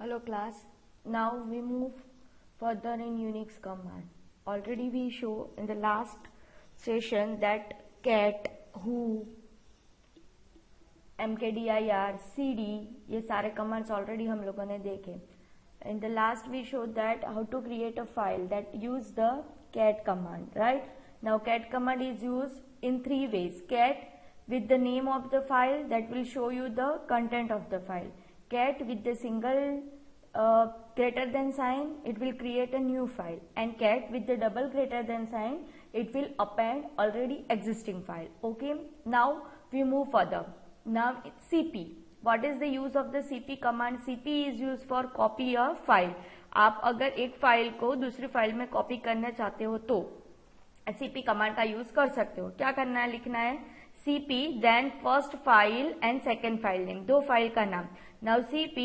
Hello class, now we move further in Unix command. Already we show in the last session that cat, who, mkdir, cd ये सारे commands already हम लोगों ने देखे. In the last we showed that how to create a file that use the cat command, right? Now cat command is used in three ways. Cat with the name of the file that will show you the content of the file. Cat with the single greater than sign, it will create a new file, and cat with the double greater than sign, it will append already existing file. Okay, now we move further. Now cp, what is the use of the cp command? cp is used for copy a file. आप अगर एक file को दूसरी file में copy करना चाहते हो तो cp कमांड का यूज कर सकते हो. क्या करना है? लिखना है cp then first file and second file name, दो फाइल का नाम. Now cp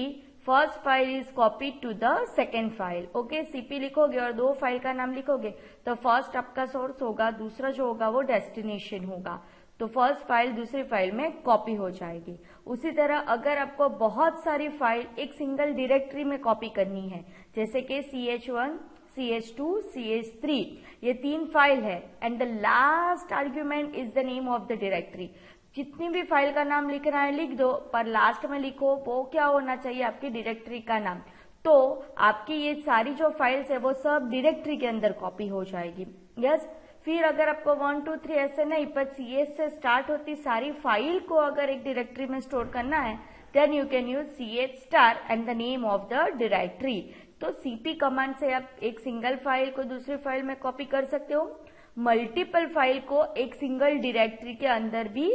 first file is copied to the second file. Okay, cp लिखोगे और दो फाइल का नाम लिखोगे तो फर्स्ट आपका सोर्स होगा, दूसरा जो होगा वो डेस्टिनेशन होगा. तो फर्स्ट फाइल दूसरी फाइल में कॉपी हो जाएगी. उसी तरह अगर आपको बहुत सारी फाइल एक सिंगल डायरेक्टरी में कॉपी करनी है, जैसे कि ch1, ch2, ch3, ये तीन फाइल है and the last argument is the name of the directory. जितनी भी फाइल का नाम लिखना है लिख दो, पर लास्ट में लिखो वो क्या होना चाहिए? आपकी डायरेक्टरी का नाम. तो आपकी ये सारी जो फाइल्स है वो सब डायरेक्टरी के अंदर कॉपी हो जाएगी. यस. फिर अगर आपको 1, 2, 3 ऐसे नहीं पर cs से स्टार्ट होती सारी फाइल को अगर एक डायरेक्टरी में स्टोर करना है then you can use ch* and the name of the directory. तो cp कमांड से आप एक सिंगल फाइल को दूसरी फाइल में कॉपी कर सकते हो, मल्टीपल फाइल को एक सिंगल डायरेक्टरी के अंदर भी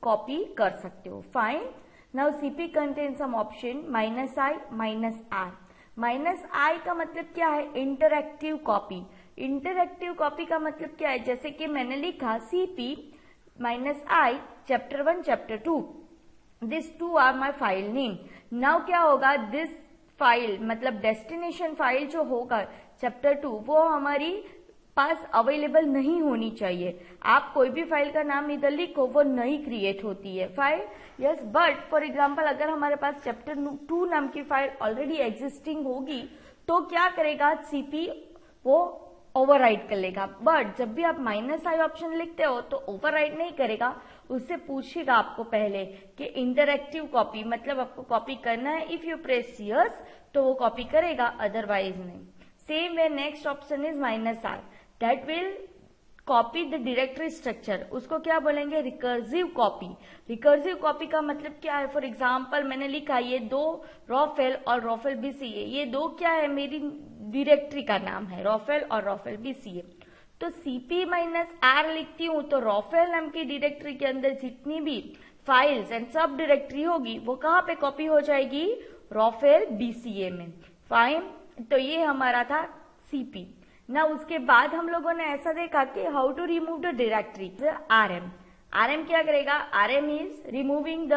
कॉपी कर सकते हो. Fine. Now cp contain some option -i, -r. -i का मतलब क्या है? Interactive copy. इंटरएक्टिव कॉपी का मतलब क्या है? जैसे कि मैंने लिखा cp -i chapter 1 chapter 2, this 2 are my file name. Now क्या होगा? दिस फाइल मतलब डेस्टिनेशन फाइल जो होगा चैप्टर 2 वो हमारी पास अवेलेबल नहीं होनी चाहिए. आप कोई भी फाइल का नाम इधर लिखो वो नई क्रिएट होती है file. Yes. But for example अगर हमारे पास चैप्टर 2 नाम की फाइल ऑलरेडी एग्जिस्टिंग होगी तो क्या करेगा? cp वो ओवरराइट कर लेगा. बट जब भी आप -i ऑप्शन लिखते हो तो ओवरराइट नहीं करेगा, उससे पूछेगा आपको पहले कि इंटरएक्टिव कॉपी मतलब आपको कॉपी करना है. इफ यू प्रेस यस तो वो कॉपी करेगा, अदरवाइज नहीं. Same way next option is -r, that will copy the directory structure. उसको क्या बोलेंगे? Recursive copy. रिकर्सिव कॉपी का मतलब क्या है? फॉर एग्जाम्पल मैंने लिखा ये दो रॉफेल और रॉफेल BCA, ये दो क्या है? मेरी डायरेक्टरी का नाम है रॉफेल और रॉफेल BCA. तो cp -r लिखती हूँ तो रॉफेल नाम की डायरेक्टरी के अंदर जितनी भी फाइल्स एंड सब डायरेक्टरी होगी वो कहाँ पे कॉपी हो जाएगी? रॉफेल BCA में. फाइन. तो ये हमारा था cp. ना उसके बाद हम लोगों ने ऐसा देखा कि how to remove the directory. rm क्या करेगा? rm is removing the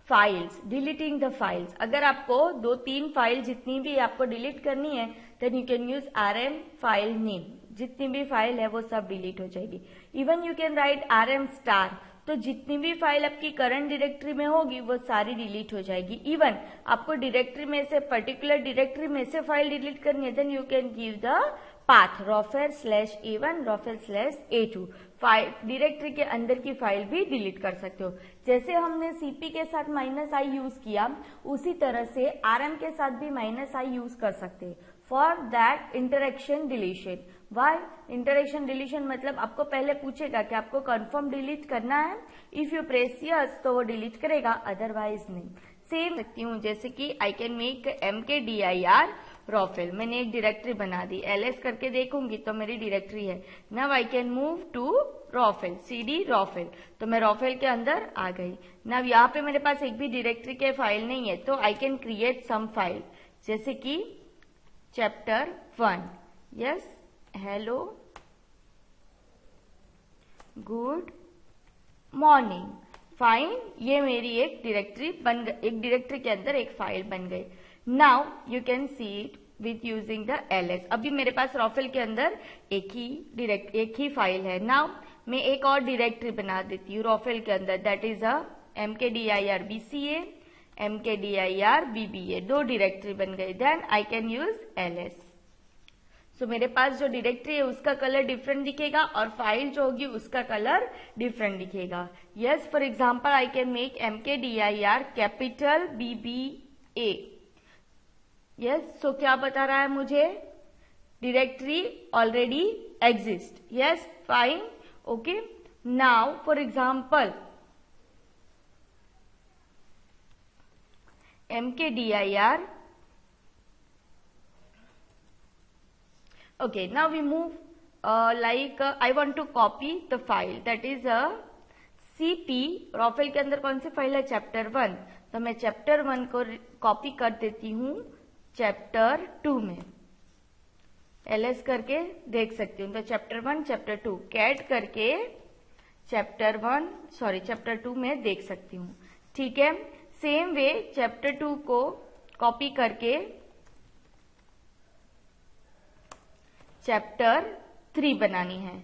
files, deleting the files. अगर आपको 2-3 फाइल जितनी भी आपको डिलीट करनी है then you can use rm file name. जितनी भी फाइल है वो सब डिलीट हो जाएगी. Even you can write rm*, तो जितनी भी फाइल आपकी करंट डायरेक्टरी में होगी वो सारी डिलीट हो जाएगी. इवन आपको डायरेक्टरी में से पर्टिकुलर डायरेक्टरी में से फाइल डिलीट करनी है then you can give the path rofel/a1, rofel/a2. File directory के अंदर की फाइल भी डिलीट कर सकते हो. जैसे हमने cp के साथ -i यूज किया उसी तरह से rm के साथ भी -i यूज कर सकते हैं for that interaction deletion. Why interaction deletion मतलब आपको पहले पूछेगा कि आपको कंफर्म डिलीट करना है. इफ यू प्रेस यस तो वो डिलीट करेगा, अदरवाइज नहीं. सेम सकती हूँ जैसे कि आई कैन मेक mkdir रॉफेल. मैंने एक डायरेक्टरी बना दी, ls करके देखूंगी तो मेरी डायरेक्टरी है. Now I can move to रॉफेल, cd रॉफेल, तो मैं रॉफेल के अंदर आ गई. नाउ यहाँ पे मेरे पास एक भी डायरेक्टरी के फाइल नहीं है तो I can create some file जैसे कि chapter 1. Yes. Hello good morning. Fine. ये मेरी एक डायरेक्टरी बन गई, एक डायरेक्टरी के अंदर एक फाइल बन गई. Now you can see it with using the ls. अभी मेरे पास रॉफेल के अंदर एक ही फाइल है. नाउ मैं एक और डायरेक्टरी बना देती हूँ रॉफेल के अंदर, that is a mkdir BCA mkdir bba, दो डायरेक्टरी बन गई. Then I can use ls. So मेरे पास जो डायरेक्टरी है उसका कलर डिफरेंट दिखेगा और फाइल जो होगी उसका कलर डिफरेंट दिखेगा. Yes, for example I can make mkdir capital bba. Yes, so क्या बता रहा है मुझे? Directory already exist. Yes, fine, okay. Now for example mkdir. Okay, now we move I want to copy the file, that is a cp. रॉफेल के अंदर कौन सी file है? Chapter 1. तो मैं चैप्टर 1 को कॉपी कर देती हूँ चैप्टर 2 में. ls करके देख सकती हूँ. तो चैप्टर 1 चैप्टर 2 कैट करके चैप्टर 2 में देख सकती हूँ. ठीक है. सेम वे चैप्टर 2 को कॉपी करके चैप्टर 3 बनानी है.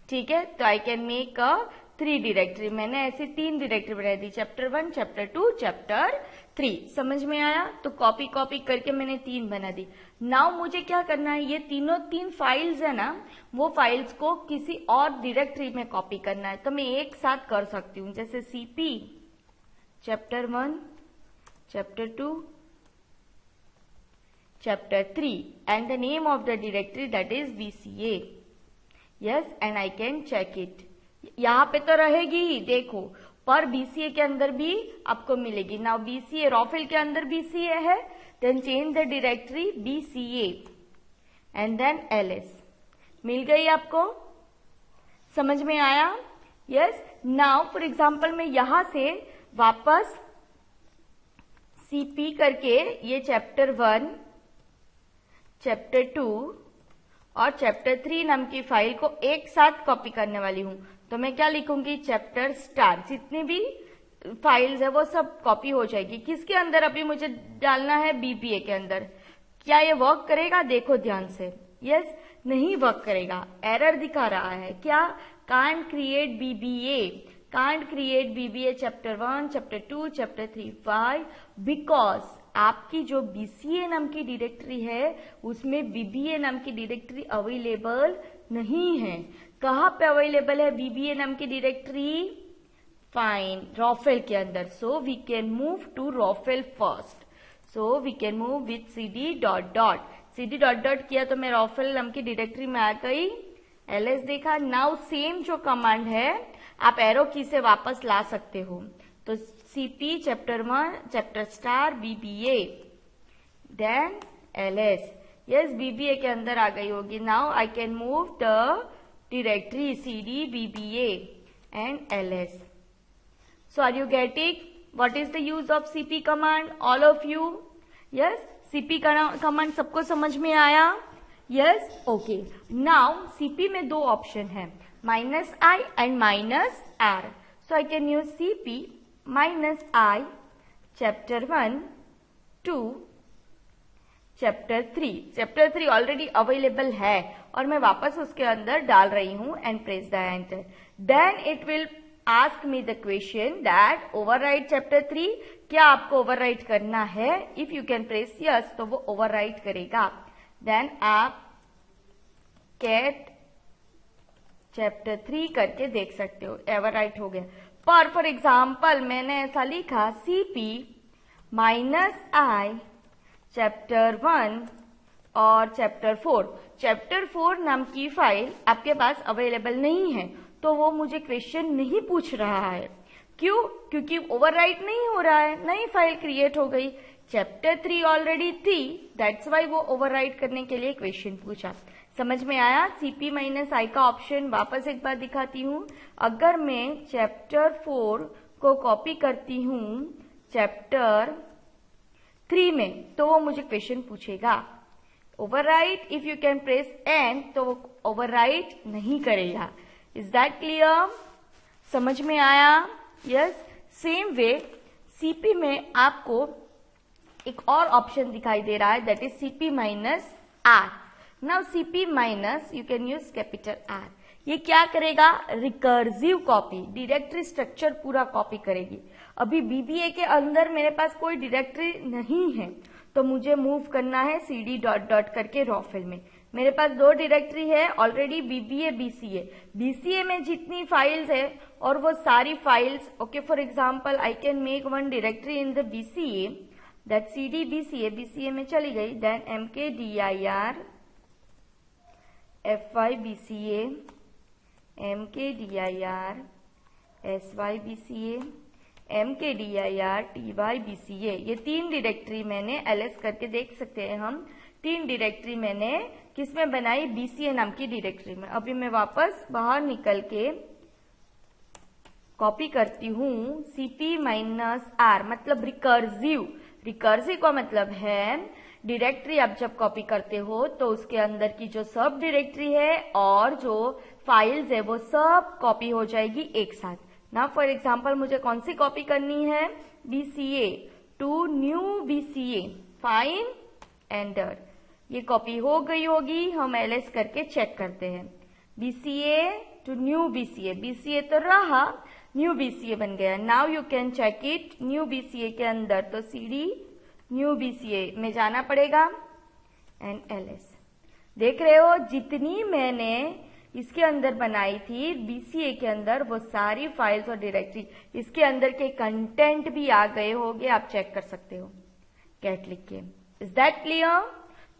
ठीक है. तो I can make a 3 directory. मैंने ऐसे 3 डायरेक्टरी बना दी, चैप्टर 1 चैप्टर 2 चैप्टर 3. समझ में आया? तो कॉपी करके मैंने 3 बना दी. नाउ मुझे क्या करना है? ये तीन फाइल्स है ना, वो फाइल्स को किसी और डायरेक्टरी में कॉपी करना है. तो मैं एक साथ कर सकती हूँ. जैसे cp chapter 1 chapter 2 chapter 3 and the name of the directory that is bca. yes, and I can check it. यहाँ पे तो रहेगी ही, देखो, पर bca के अंदर भी आपको मिलेगी. नाउ bca रॉफेल के अंदर bca है, then change the directory bca and then ls. मिल गई आपको? समझ में आया? yes. नाउ फॉर एग्जाम्पल मैं यहां से वापस cp करके ये चैप्टर 1 चैप्टर 2 और चैप्टर 3 नाम की फाइल को एक साथ कॉपी करने वाली हूं. तो मैं क्या लिखूंगी? Chapter star. जितनी भी फाइल्स है वो सब कॉपी हो जाएगी. किसके अंदर अभी मुझे डालना है? बीबीए के अंदर. क्या ये वर्क करेगा? देखो ध्यान से. यस, नहीं वर्क करेगा. एरर दिखा रहा है. क्या? Can't create BBA. Can't create BBA chapter 1 chapter 2 chapter 3. Why? Because आपकी जो बीसीए नाम की डायरेक्टरी है उसमें बीबीए नाम की डायरेक्टरी अवेलेबल नहीं है. कहाँ पे अवेलेबल है बीबीए नाम की डायरेक्टरी? फाइन, रॉफेल के अंदर. So we can move to रॉफेल first. So we can move with cd dot dot. cd dot dot किया तो मैं रॉफेल नाम की डायरेक्टरी में आ गई. ls देखा. नाउ सेम जो कमांड है आप एरो की से वापस ला सकते हो. तो cp chapter 1 chapter star bba then ls. Yes, bba के अंदर आ गई होगी. Now I can move the directory cd bba and ls. So are you getting what is the use of cp command? All of you? Yes, cp command सबको समझ में आया? Yes, okay. Now cp में 2 option है, -i and -r. So I can use cp -i chapter 1 2 chapter 3. Chapter 3 already available है और मैं वापस उसके अंदर डाल रही हूं and press the enter. Then it will ask me the question that overwrite chapter 3. क्या आपको ओवरराइट करना है? If you can press yes तो वो ओवरराइट करेगा. देन आप कैट चैप्टर 3 करके देख सकते हो. ओवरराइट हो गया. पर फॉर एग्जाम्पल मैंने ऐसा लिखा cp -i चैप्टर 1 और चैप्टर 4. चैप्टर 4 नाम की फाइल आपके पास अवेलेबल नहीं है तो वो मुझे क्वेश्चन नहीं पूछ रहा है. क्यों? क्योंकि ओवरराइट नहीं हो रहा है, नई फाइल क्रिएट हो गई. चैप्टर 3 ऑलरेडी थी, दैट्स वाई वो ओवरराइट करने के लिए क्वेश्चन पूछा. समझ में आया? cp -i का ऑप्शन वापस एक बार दिखाती हूँ. अगर मैं चैप्टर 4 को कॉपी करती हूँ चैप्टर 3 में तो वो मुझे क्वेश्चन पूछेगा. Overwrite if you can press N तो वो ओवरराइट नहीं करेगा. Is that clear? समझ में आया? यस. सेम वे cp में आपको एक और ऑप्शन दिखाई दे रहा है, that is cp -r. Now cp minus you can use capital R. ये क्या करेगा? रिकर्सिव कॉपी, डायरेक्टरी स्ट्रक्चर पूरा कॉपी करेगी. अभी बीबीए के अंदर मेरे पास कोई डायरेक्टरी नहीं है, तो मुझे मूव करना है cd डॉट डॉट करके रॉ फाइल में। मेरे पास 2 डायरेक्टरी है ऑलरेडी, बीबीए बीसीए। बीसीए में जितनी फाइल्स है और वो सारी files, okay, for example I can make one directory in the BCA, that cd BCA, BCA में चली गई, then mkdir fy bca, mkdir sy bca, mkdir ty bca, ये 3 डायरेक्टरी मैंने ls करके देख सकते हैं हम, 3 डायरेक्टरी मैंने किसमें बनाई, बीसीए नाम की डायरेक्टरी में। अभी मैं वापस बाहर निकल के कॉपी करती हूँ cp-r, मतलब रिकर्सिव। रिकर्सिव का मतलब है डायरेक्टरी आप जब कॉपी करते हो तो उसके अंदर की जो सब डायरेक्टरी है और जो फाइल्स है वो सब कॉपी हो जाएगी एक साथ। ना फॉर एग्जांपल मुझे कौन सी कॉपी करनी है, BCA to new BCA, fine enter, ये कॉपी हो गई होगी। हम ls करके चेक करते हैं, BCA to new BCA, BCA तो रहा, न्यू बीसीए बन गया। Now you can check it, new BCA के अंदर तो cd न्यू बीसीए में जाना पड़ेगा एंड ls। देख रहे हो जितनी मैंने इसके अंदर बनाई थी बीसीए के अंदर, वो सारी फाइल्स और डायरेक्टरी, इसके अंदर के कंटेंट भी आ गए होंगे, आप चेक कर सकते हो कैट लिख के। Is that clear?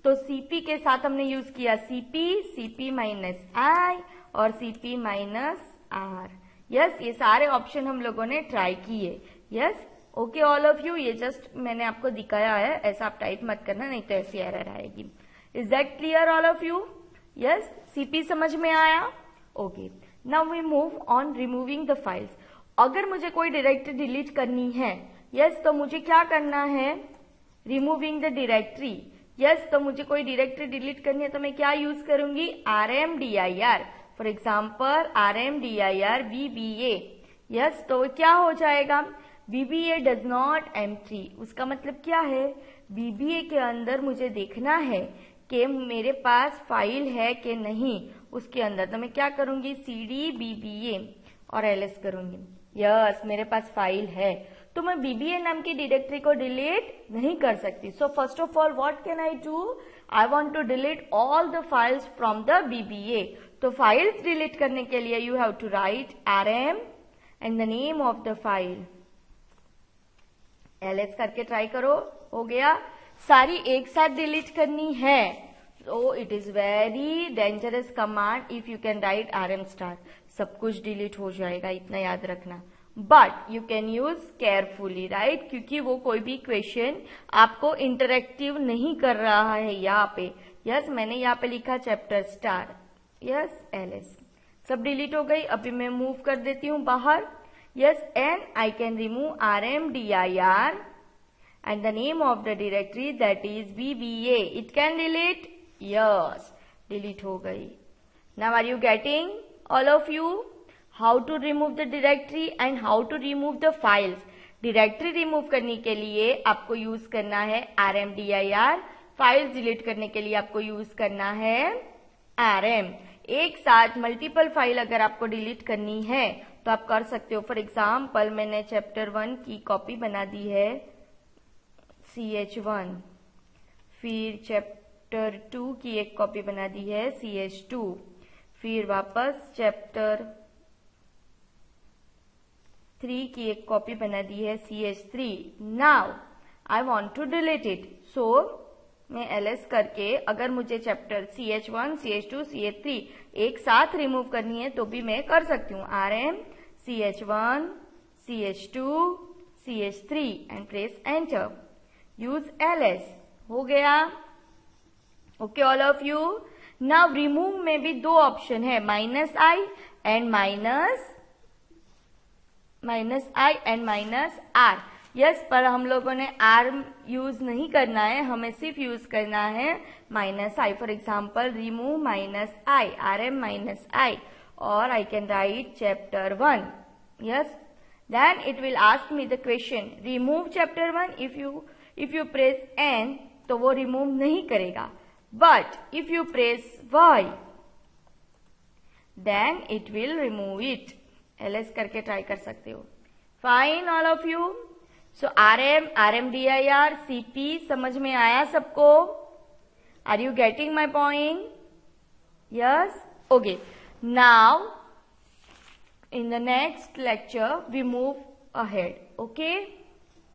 तो cp के साथ हमने यूज किया cp-i और cp-r। यस, ये सारे ऑप्शन हम लोगों ने ट्राई किए। Yes, okay all of you, ये जस्ट मैंने आपको दिखाया है, ऐसा आप टाइप मत करना नहीं तो ऐसी एरर आएगी। Is that clear all of you? Yes, cp समझ में आया? Okay, now we move on removing the files. अगर मुझे कोई डायरेक्टरी डिलीट करनी है, यस, तो मुझे क्या करना है, रिमूविंग द डायरेक्टरी। यस, तो मुझे कोई डायरेक्टरी डिलीट करनी है तो मैं क्या यूज करूंगी, rmdir, for example rmdir bba। Yes, तो क्या हो जाएगा, बीबीए डज नॉट एम्प्टी। उसका मतलब क्या है, बीबीए के अंदर मुझे देखना है कि मेरे पास फाइल है कि नहीं उसके अंदर, तो मैं क्या करूंगी, cd bba और ls करूंगी। यस, मेरे पास फाइल है तो मैं बीबीए नाम की डायरेक्टरी को डिलीट नहीं कर सकती। So first of all what can I do, I want to delete all the files from the BBA. तो फाइल्स डिलीट करने के लिए you have to write rm and the name of the file, ls करके try करो। हो गया, सारी एक साथ डिलीट करनी है तो it is very dangerous command if you can write rm star, सब कुछ डिलीट हो जाएगा, इतना याद रखना। But you can use carefully, right, क्योंकि वो कोई भी क्वेश्चन आपको इंटरेक्टिव नहीं कर रहा है यहाँ पे। यस, मैंने यहाँ पे लिखा चैप्टर स्टार, यस ls, सब डिलीट हो गई। अभी मैं मूव कर देती हूँ बाहर। Yes, and I can remove rmdir and the name of the directory, that is BBA. It can delete? Yes, delete हो गई। Now are you getting, all of you, how to remove the directory and how to remove the files? Directory remove करने के लिए आपको use करना है rmdir, files delete करने के लिए आपको यूज करना है rm। एक साथ मल्टीपल फाइल अगर आपको डिलीट करनी है तो आप कर सकते हो। फॉर एग्जाम्पल मैंने चैप्टर 1 की कॉपी बना दी है ch1, फिर चैप्टर 2 की एक कॉपी बना दी है ch2, फिर वापस चैप्टर 3 की एक कॉपी बना दी है ch3। Now I want to delete it, so मैं ls करके अगर मुझे चैप्टर ch1, ch2, ch3 एक साथ रिमूव करनी है तो भी मैं कर सकती हूँ, rm ch1, ch2, ch3 and press enter, use ls। हो गया, okay all of you. Now remove में भी 2 ऑप्शन है, -i एंड -r। यस, पर हम लोगों ने r यूज नहीं करना है, हमें सिर्फ यूज करना है -i। For example remove -i, rm -i, और I can write chapter 1. Yes, then it will ask me the question, remove chapter 1. If you press N तो वो remove नहीं करेगा, but if you press Y then it will remove it. ls करके try कर सकते हो। Fine all of you. So RMDIR CP समझ में आया सबको? Are you getting my point? Yes. Okay. Now in the next lecture we move ahead. Okay.